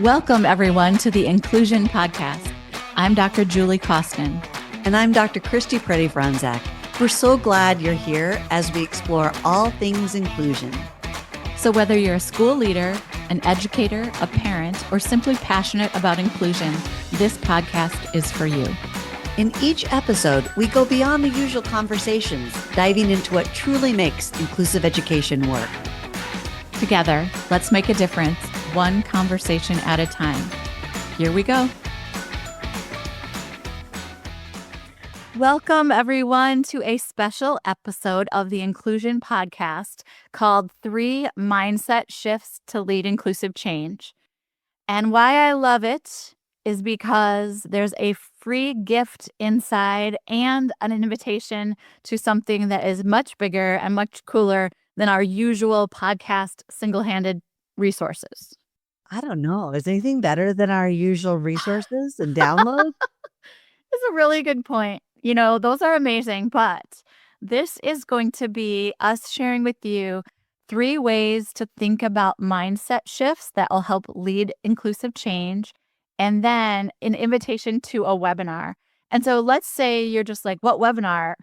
Welcome, everyone, to the Inclusion Podcast. I'm Dr. Julie Costin. And I'm Dr. Christy Preddy-Franzak. We're so glad you're here as we explore all things inclusion. So whether you're a school leader, an educator, a parent, or simply passionate about inclusion, this podcast is for you. In each episode, we go beyond the usual conversations, diving into what truly makes inclusive education work. Together, let's make a difference, one conversation at a time. Here we go. Welcome, everyone, to a special episode of the Inclusion Podcast called 3 Mindset Shifts to Lead Inclusive Change. And why I love it is because there's a free gift inside and an invitation to something that is much bigger and much cooler than our usual podcast single-handed resources. I don't know. Is anything better than our usual resources and downloads? That's a really good point. You know, those are amazing, but this is going to be us sharing with you 3 ways to think about mindset shifts that will help lead inclusive change, and then an invitation to a webinar. And so let's say you're just like, what webinar?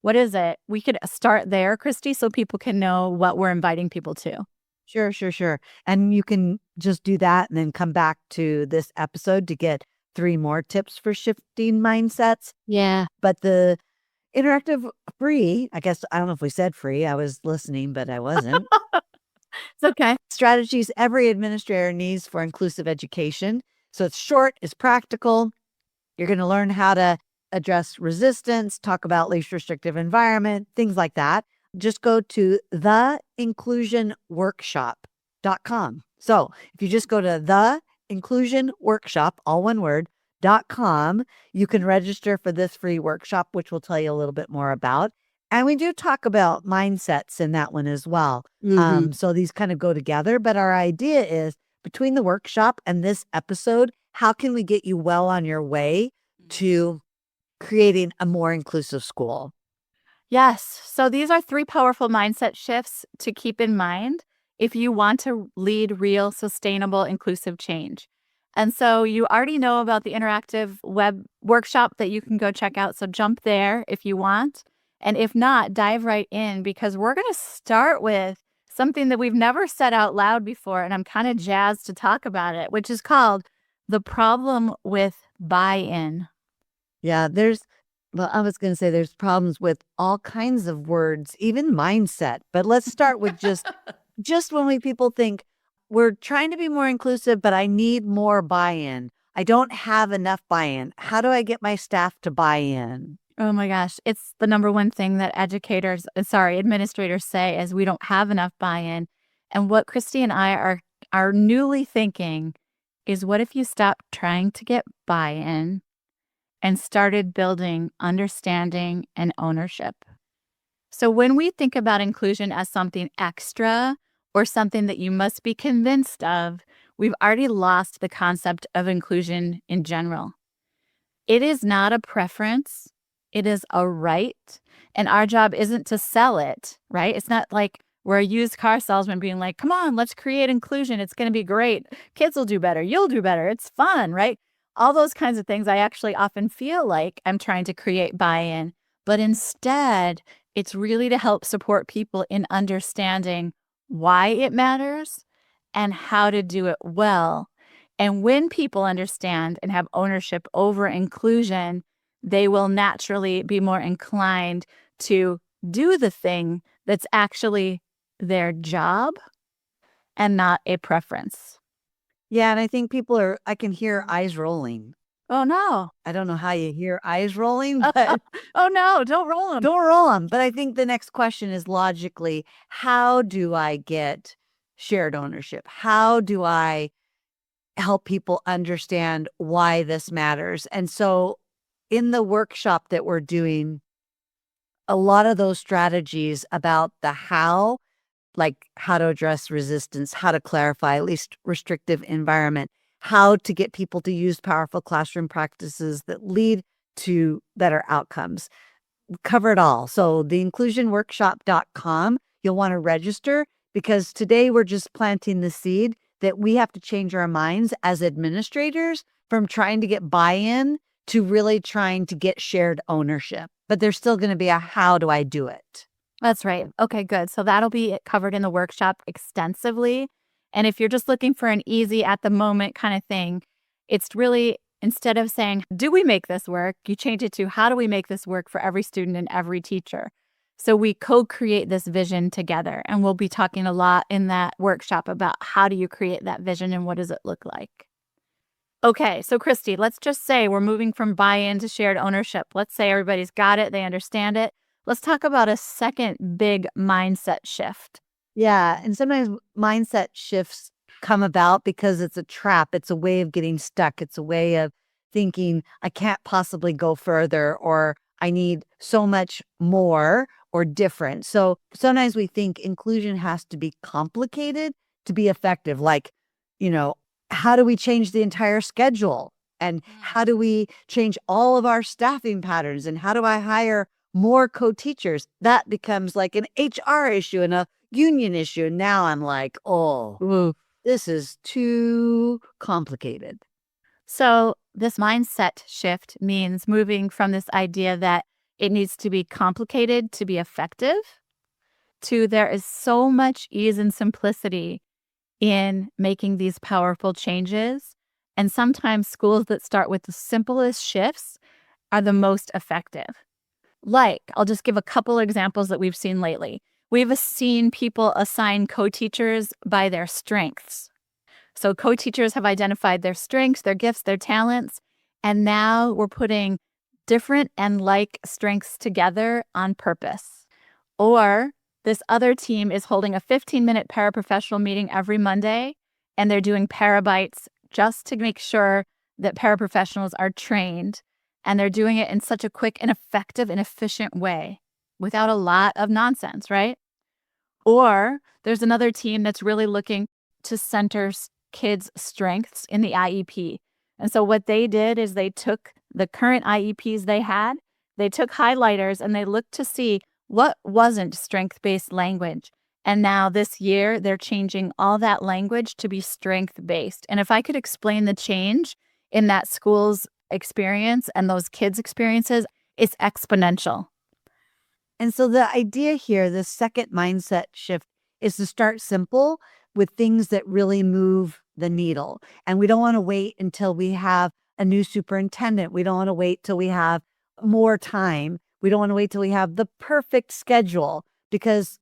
What is it? We could start there, Christy, so people can know what we're inviting people to. Sure. And you can just do that and then come back to this episode to get 3 more tips for shifting mindsets. Yeah. But the interactive free, I guess, I don't know if we said free. I was listening, but I wasn't. It's okay. Strategies every administrator needs for inclusive education. So it's short, it's practical. You're going to learn how to address resistance, talk about least restrictive environment, things like that. Just go to theinclusionworkshop.com. So if you just go to theinclusionworkshop, all one word, .com, you can register for this free workshop, which we'll tell you a little bit more about. And we do talk about mindsets in that one as well. So these kind of go together. But our idea is between the workshop and this episode, how can we get you well on your way to creating a more inclusive school? Yes. So these are 3 powerful mindset shifts to keep in mind if you want to lead real, sustainable, inclusive change. And so you already know about the interactive web workshop that you can go check out. So jump there if you want. And if not, dive right in, because we're going to start with something that we've never said out loud before. And I'm kind of jazzed to talk about it, which is called the problem with buy-in. Yeah, I was going to say there's problems with all kinds of words, even mindset. But let's start with just when people think we're trying to be more inclusive, but I need more buy-in. I don't have enough buy-in. How do I get my staff to buy in? Oh my gosh. It's the number one thing that administrators say is we don't have enough buy-in. And what Christy and I are newly thinking is, what if you stopped trying to get buy-in and started building understanding and ownership? So when we think about inclusion as something extra or something that you must be convinced of, we've already lost the concept of inclusion in general. It is not a preference. It is a right. And our job isn't to sell it, right? It's not like we're a used car salesman being like, come on, let's create inclusion. It's going to be great. Kids will do better. You'll do better. It's fun, right? All those kinds of things. I actually often feel like I'm trying to create buy-in, but instead, it's really to help support people in understanding why it matters and how to do it well. And when people understand and have ownership over inclusion, they will naturally be more inclined to do the thing that's actually their job and not a preference. Yeah, and I think I can hear eyes rolling. Oh, no. I don't know how you hear eyes rolling, but oh, no, don't roll them. Don't roll them. But I think the next question is logically, how do I get shared ownership? How do I help people understand why this matters? And so in the workshop that we're doing, a lot of those strategies about the how, like how to address resistance, how to clarify least restrictive environment, how to get people to use powerful classroom practices that lead to better outcomes. Cover it all. So theinclusionworkshop.com, you'll want to register, because today we're just planting the seed that we have to change our minds as administrators from trying to get buy-in to really trying to get shared ownership. But there's still going to be a how do I do it? That's right. Okay, good. So that'll be covered in the workshop extensively. And if you're just looking for an easy at the moment kind of thing, it's really instead of saying, do we make this work? You change it to how do we make this work for every student and every teacher? So we co-create this vision together. And we'll be talking a lot in that workshop about how do you create that vision and what does it look like? Okay, so Christy, let's just say we're moving from buy-in to shared ownership. Let's say everybody's got it, they understand it. Let's talk about a second big mindset shift. Yeah. And sometimes mindset shifts come about because it's a trap. It's a way of getting stuck. It's a way of thinking, I can't possibly go further, or I need so much more or different. So sometimes we think inclusion has to be complicated to be effective. Like, how do we change the entire schedule? And how do we change all of our staffing patterns? And how do I hire more co-teachers? That becomes like an HR issue and a union issue. And now I'm like, oh, this is too complicated. So this mindset shift means moving from this idea that it needs to be complicated to be effective to there is so much ease and simplicity in making these powerful changes. And sometimes schools that start with the simplest shifts are the most effective. Like, I'll just give a couple examples that we've seen lately. We've seen people assign co-teachers by their strengths. So co-teachers have identified their strengths, their gifts, their talents, and now we're putting different and like strengths together on purpose. Or this other team is holding a 15-minute paraprofessional meeting every Monday, and they're doing parabites just to make sure that paraprofessionals are trained, and they're doing it in such a quick and effective and efficient way without a lot of nonsense, right? Or there's another team that's really looking to center kids' strengths in the IEP. And so what they did is they took the current IEPs they had, they took highlighters, and they looked to see what wasn't strength-based language. And now this year, they're changing all that language to be strength-based. And if I could explain the change in that school's experience and those kids' experiences, it's exponential. And so the idea here, the second mindset shift, is to start simple with things that really move the needle. And we don't want to wait until we have a new superintendent. We don't want to wait till we have more time. We don't want to wait till we have the perfect schedule, because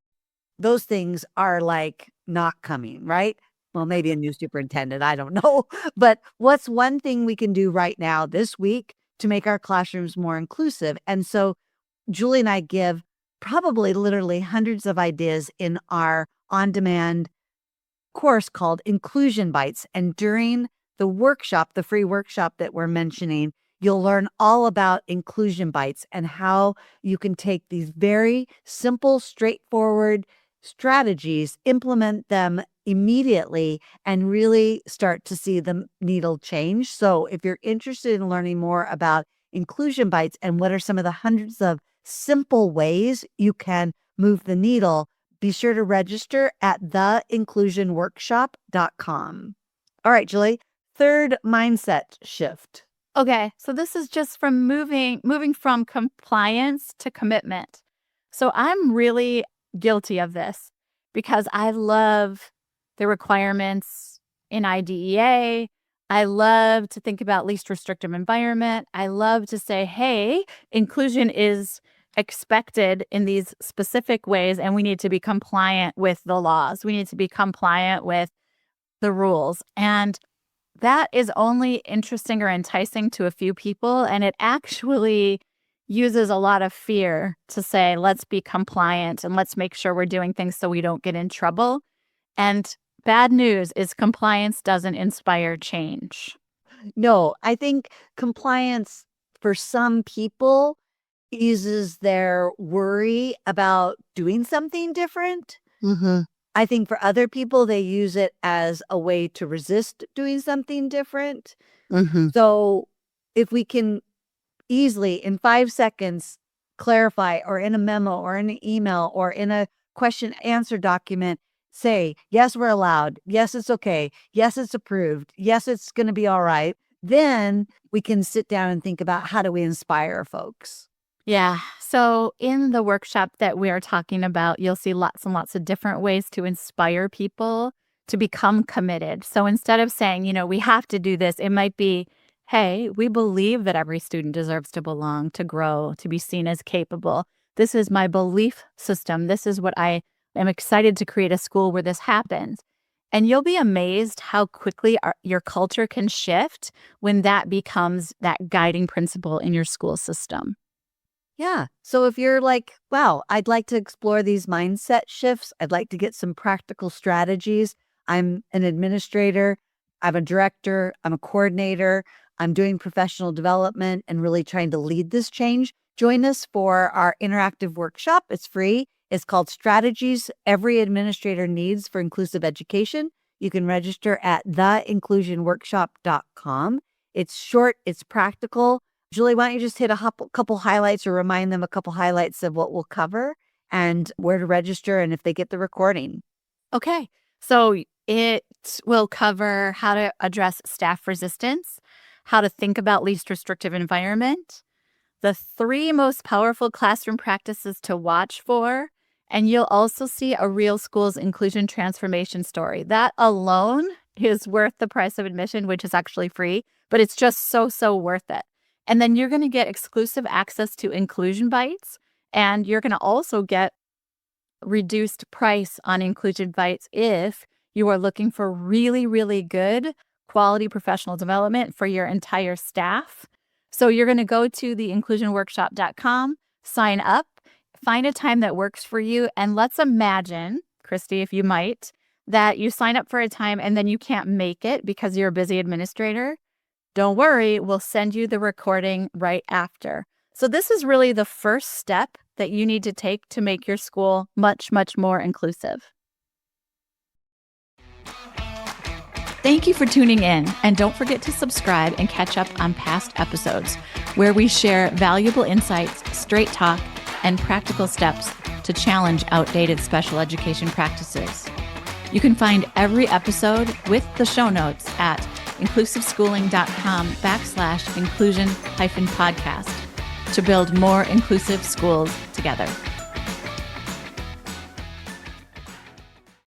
those things are like not coming, right? Well, maybe a new superintendent, I don't know. But what's one thing we can do right now this week to make our classrooms more inclusive? And so Julie and I give probably literally hundreds of ideas in our on-demand course called Inclusion Bites. And during the workshop, the free workshop that we're mentioning, you'll learn all about Inclusion Bites and how you can take these very simple, straightforward strategies, implement them immediately, and really start to see the needle change. So if you're interested in learning more about Inclusion Bites and what are some of the hundreds of simple ways you can move the needle, be sure to register at theinclusionworkshop.com. All right, Julie, third mindset shift. Okay, so this is just from moving from compliance to commitment. So I'm really guilty of this because I love the requirements in IDEA. I love to think about least restrictive environment. I love to say, hey, inclusion is expected in these specific ways, and we need to be compliant with the laws. We need to be compliant with the rules. And that is only interesting or enticing to a few people, and it actually uses a lot of fear to say, let's be compliant and let's make sure we're doing things so we don't get in trouble. And bad news is compliance doesn't inspire change. No, I think compliance for some people eases their worry about doing something different. I think for other people, they use it as a way to resist doing something different. So if we can easily, in 5 seconds, clarify, or in a memo or in an email or in a question answer document, say, yes, we're allowed. Yes, it's okay. Yes, it's approved. Yes, it's going to be all right. Then we can sit down and think about how do we inspire folks. Yeah. So in the workshop that we are talking about, you'll see lots and lots of different ways to inspire people to become committed. So instead of saying, we have to do this, it might be, hey, we believe that every student deserves to belong, to grow, to be seen as capable. This is my belief system. This is what I am excited to create a school where this happens. And you'll be amazed how quickly your culture can shift when that becomes that guiding principle in your school system. Yeah. So if you're like, wow, I'd like to explore these mindset shifts, I'd like to get some practical strategies. I'm an administrator, I'm a director, I'm a coordinator, I'm doing professional development and really trying to lead this change. Join us for our interactive workshop. It's free. It's called Strategies Every Administrator Needs for Inclusive Education. You can register at theinclusionworkshop.com. It's short, it's practical. Julie, why don't you just hit a couple highlights or remind them a couple highlights of what we'll cover and where to register and if they get the recording. Okay. So it will cover how to address staff resistance, how to think about least restrictive environment, the 3 most powerful classroom practices to watch for, and you'll also see a real school's inclusion transformation story. That alone is worth the price of admission, which is actually free, but it's just so worth it. And then you're going to get exclusive access to Inclusion Bites, and you're going to also get reduced price on Inclusion Bites if you are looking for really, really good quality professional development for your entire staff. So you're going to go to theinclusionworkshop.com, sign up, find a time that works for you, and let's imagine, Christy, if you might, that you sign up for a time and then you can't make it because you're a busy administrator. Don't worry, we'll send you the recording right after. So this is really the first step that you need to take to make your school much, much more inclusive. Thank you for tuning in, and don't forget to subscribe and catch up on past episodes where we share valuable insights, straight talk, and practical steps to challenge outdated special education practices. You can find every episode with the show notes at inclusiveschooling.com/inclusion-podcast to build more inclusive schools together.